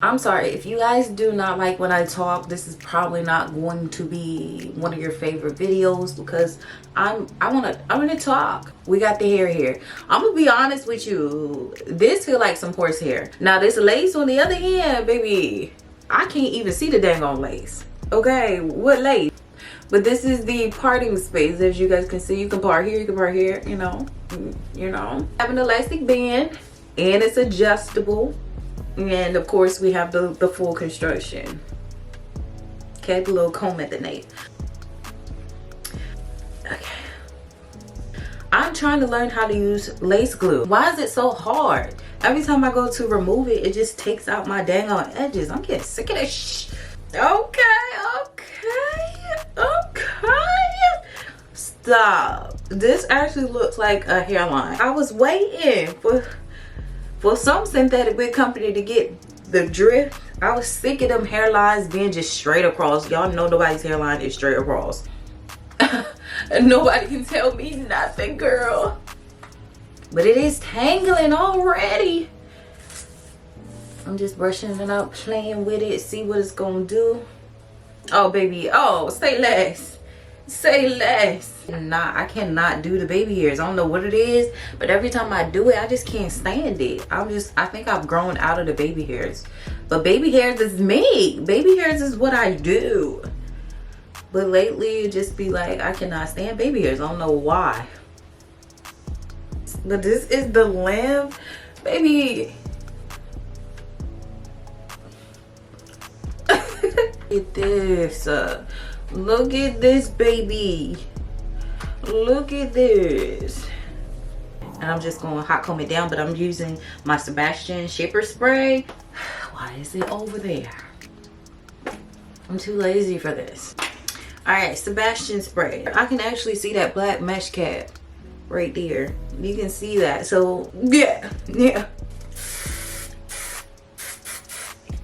I'm sorry if you guys do not like when I talk. This is probably not going to be one of your favorite videos because I wanna talk. We got the hair here. I'm gonna be honest with you. This feel like some horse hair. Now this lace on the other hand, baby, I can't even see the dang on lace. Okay, what lace? But this is the parting space. As you guys can see, you can part here, you can part here. You know. Have an elastic band and it's adjustable. And of course we have the full construction. Okay, the little comb at the nape. Okay. I'm trying to learn how to use lace glue. Why is it so hard? Every time I go to remove it, it just takes out my dang on edges. I'm getting sick of this shh. Okay. Stop. This actually looks like a hairline. I was waiting for some synthetic wig company to get the drift. I was sick of them hairlines being just straight across. Y'all know nobody's hairline is straight across. And nobody can tell me nothing, girl. But it is tangling already. I'm just brushing it out, playing with it, see what it's gonna do. Oh, baby. Oh, say less. Say less. Nah, I cannot do the baby hairs. I don't know what it is, but every time I do it, I just can't stand it. I think I've grown out of the baby hairs. But baby hairs is me. Baby hairs is what I do. But lately, it just be like, I cannot stand baby hairs. I don't know why. But this is the lamb. Baby. Look at this. Look at this, baby. Look at this. And I'm just going to hot comb it down, but I'm using my Sebastian shaper spray. Why is it over there? I'm too lazy for this. All right, Sebastian spray. I can actually see that black mesh cap right there. You can see that. So yeah.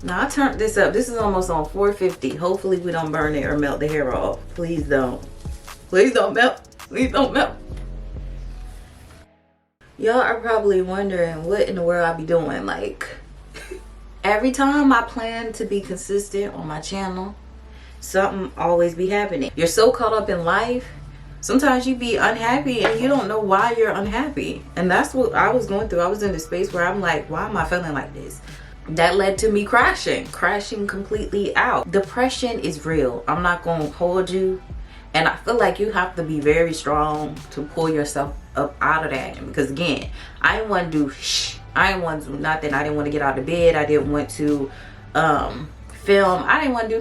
Now I turned this up. This is almost on 450. Hopefully we don't burn it or melt the hair off. Please don't. Please don't melt. Please don't melt. Y'all are probably wondering what in the world I be doing. Like, every time I plan to be consistent on my channel, something always be happening. You're so caught up in life. Sometimes you be unhappy and you don't know why you're unhappy. And that's what I was going through. I was in a space where I'm like, why am I feeling like this? That led to me crashing completely out. Depression is real. I'm not gonna hold you. And I feel like you have to be very strong to pull yourself up out of that. Because again, I didn't want to do I didn't want to do nothing. I didn't want to get out of bed. I didn't want to film. I didn't want to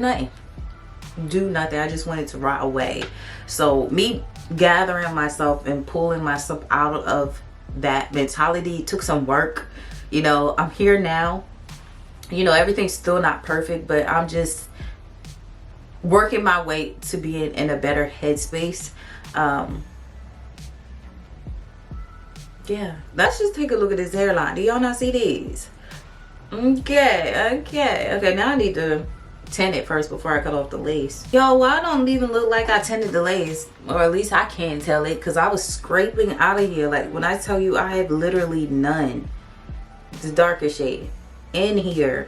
do nothing. I just wanted to ride away. So me gathering myself and pulling myself out of that mentality took some work. You know, I'm here now. You know, everything's still not perfect, but I'm just working my way to be in a better headspace. Yeah, let's just take a look at this hairline. Do y'all not see these? Okay, now I need to tint it first before I cut off the lace. Y'all, why don't even look like I tinted the lace, or at least I can't tell it, because I was scraping out of here. Like, when I tell you I have literally none, the darker shade in here.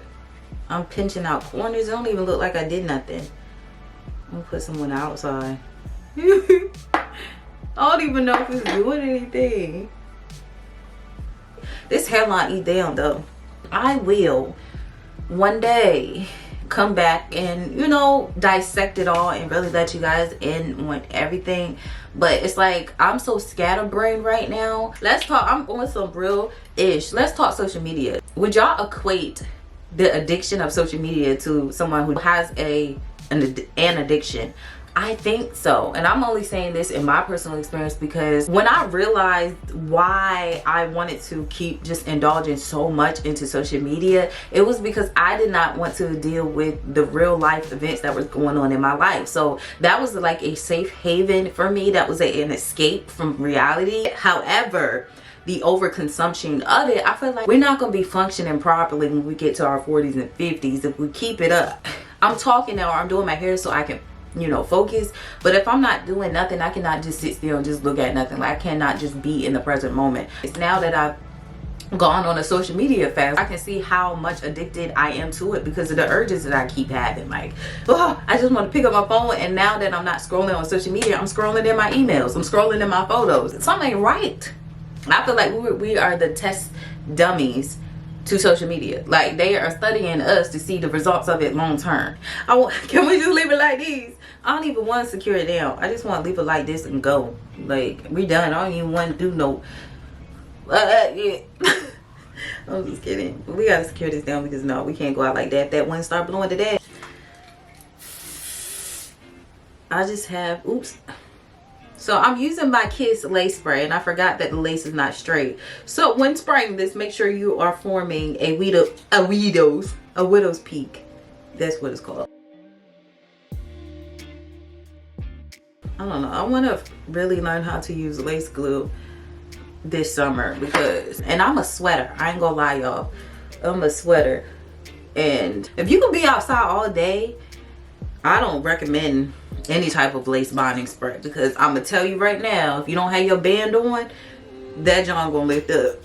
I'm pinching out corners. It don't even look like I did nothing. I'm gonna put some on the outside. I don't even know if it's doing anything. This hairline eat down though. I will one day come back and, you know, dissect it all and really let you guys in on everything. But it's like, I'm so scatterbrained right now. Let's talk, I'm on some real ish. Let's talk social media. Would y'all equate the addiction of social media to someone who has an addiction? I think so. And I'm only saying this in my personal experience because when I realized why I wanted to keep just indulging so much into social media, it was because I did not want to deal with the real life events that was going on in my life. So that was like a safe haven for me. That was an escape from reality. However, the overconsumption of it, I feel like we're not going to be functioning properly when we get to our 40s and 50s if we keep it up. I'm talking now, or I'm doing my hair so I can, you know, focus. But if I'm not doing nothing, I cannot just sit still and just look at nothing. Like, I cannot just be in the present moment. It's now that I've gone on a social media fast, I can see how much addicted I am to it because of the urges that I keep having. Like, oh, I just want to pick up my phone, and now that I'm not scrolling on social media, I'm scrolling in my emails, I'm scrolling in my photos. Something ain't right. I feel like we are the test dummies to social media. Like, they are studying us to see the results of it long term. Can we just leave it like these? I don't even want to secure it down. I just want to leave it like this and go. Like, we done. I don't even want to do no yeah. I'm just kidding. We gotta secure this down because no, we can't go out like that. If that wind start blowing today, I just have, oops. So I'm using my Kiss lace spray, and I forgot that the lace is not straight. So when spraying this, make sure you are forming a widow's peak. That's what it's called. I don't know. I want to really learn how to use lace glue this summer because, and I'm a sweater. I ain't gonna lie, y'all. I'm a sweater. And if you can be outside all day, I don't recommend any type of lace bonding spray because I'm gonna tell you right now, if you don't have your band on, that John gonna lift up.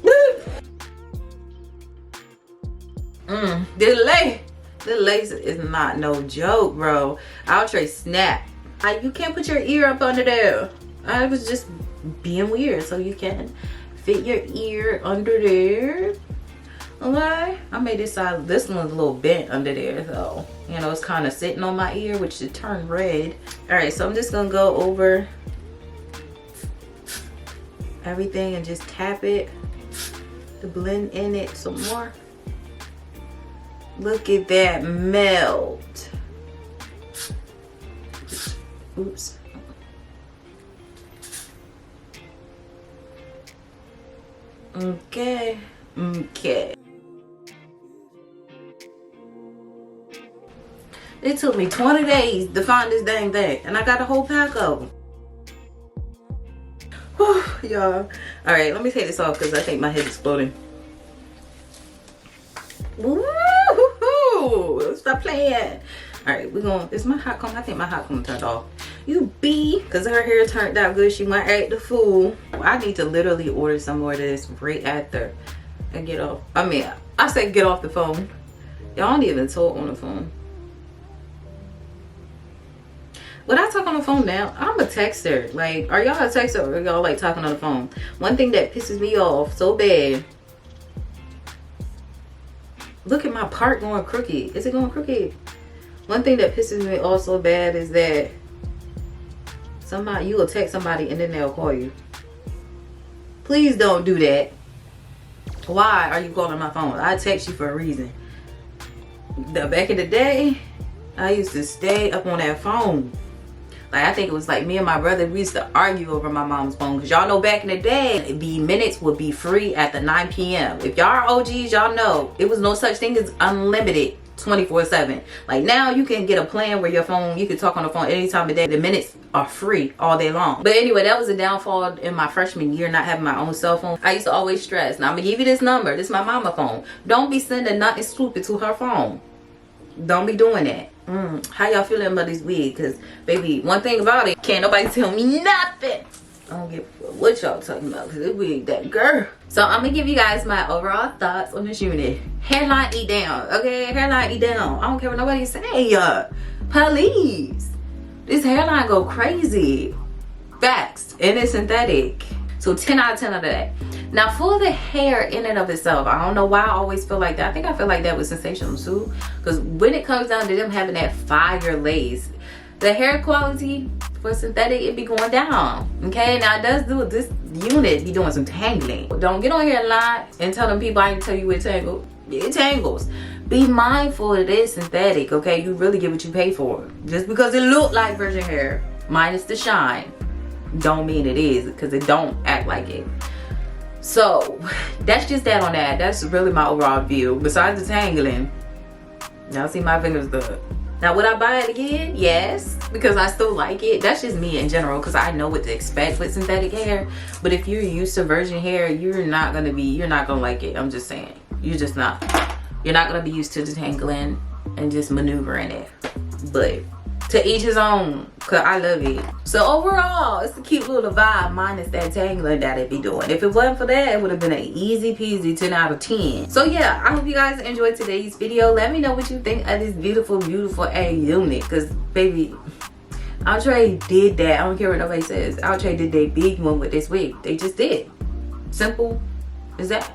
The lace is not no joke, bro. Outre snap. You can't put your ear up under there. I was just being weird, so you can fit your ear under there. Okay, I made this side, this one's a little bent under there, so you know it's kind of sitting on my ear, which should turn red. All right, so I'm just gonna go over everything and just tap it to blend in it some more. Look at that melt. Oops. Okay. It took me 20 days to find this dang thing, and I got a whole pack of them. Whew, y'all. All right, let me take this off because I think my head is exploding. Woo-hoo-hoo. Stop playing. All right, we're going. Is my hot comb? I think my hot comb turned off. You B, because her hair turned out good. She might act the fool. I need to literally order some more of this right after I get off. I mean, I said get off the phone. Y'all don't even talk on the phone. When I talk on the phone now, I'm a texter. Like, are y'all a texter or are y'all like talking on the phone? One thing that pisses me off so bad. Look at my part going crooked. Is it going crooked? One thing that pisses me off so bad is that you will text somebody and then they'll call you. Please don't do that. Why are you calling my phone? I text you for a reason. Back in the day, I used to stay up on that phone. Like, I think it was like me and my brother, we used to argue over my mom's phone. Because y'all know back in the day, the minutes would be free at the 9 p.m. If y'all are OGs, y'all know it was no such thing as unlimited 24/7. Like, now you can get a plan where your phone, you can talk on the phone any time of day. The minutes are free all day long. But anyway, that was a downfall in my freshman year, not having my own cell phone. I used to always stress. Now, I'm going to give you this number. This is my mama phone. Don't be sending nothing stupid to her phone. Don't be doing that. How y'all feeling about this wig? Because, baby, one thing about it, can't nobody tell me nothing. I don't give a what y'all talking about because this wig that girl. So I'm going to give you guys my overall thoughts on this unit. Hairline eat down. Okay, hairline eat down. I don't care what nobody say. Please. This hairline go crazy. Facts. And it's synthetic. So 10 out of 10 of that. Now for the hair in and of itself, I don't know why I always feel like that. I think I feel like that with Sensational too. Because when it comes down to them having that fire lace, the hair quality for synthetic, it be going down. Okay, now it does do this unit be doing some tangling. Don't get on here a lot and tell them people I didn't tell you it tangled. It tangles. be mindful it is synthetic, okay? You really get what you pay for. Just because it look like virgin hair, minus the shine, don't mean it is, because it don't act like it. So that's just that on that. That's really my overall view. Besides the tangling, y'all see my fingers good. Now would I buy it again? Yes, because I still like it. That's just me in general, because I know what to expect with synthetic hair. But if you're used to virgin hair, you're not gonna like it. I'm just saying, you're just not. You're not gonna be used to detangling and just maneuvering it. But to each his own, cause I love it. So overall, it's a cute little vibe minus that tangling that it be doing. If it wasn't for that, it would have been an easy peasy 10 out of 10. So yeah, I hope you guys enjoyed today's video. Let me know what you think of this beautiful A unit, cause baby, Outre did that. I don't care what nobody says. Outre did their big one with this wig. They just did. Simple as that.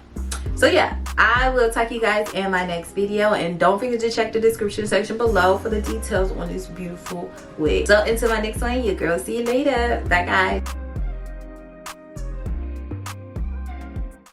So yeah, I will talk to you guys in my next video, and don't forget to check the description section below for the details on this beautiful wig. So until my next one, your girl, see you later. Bye guys.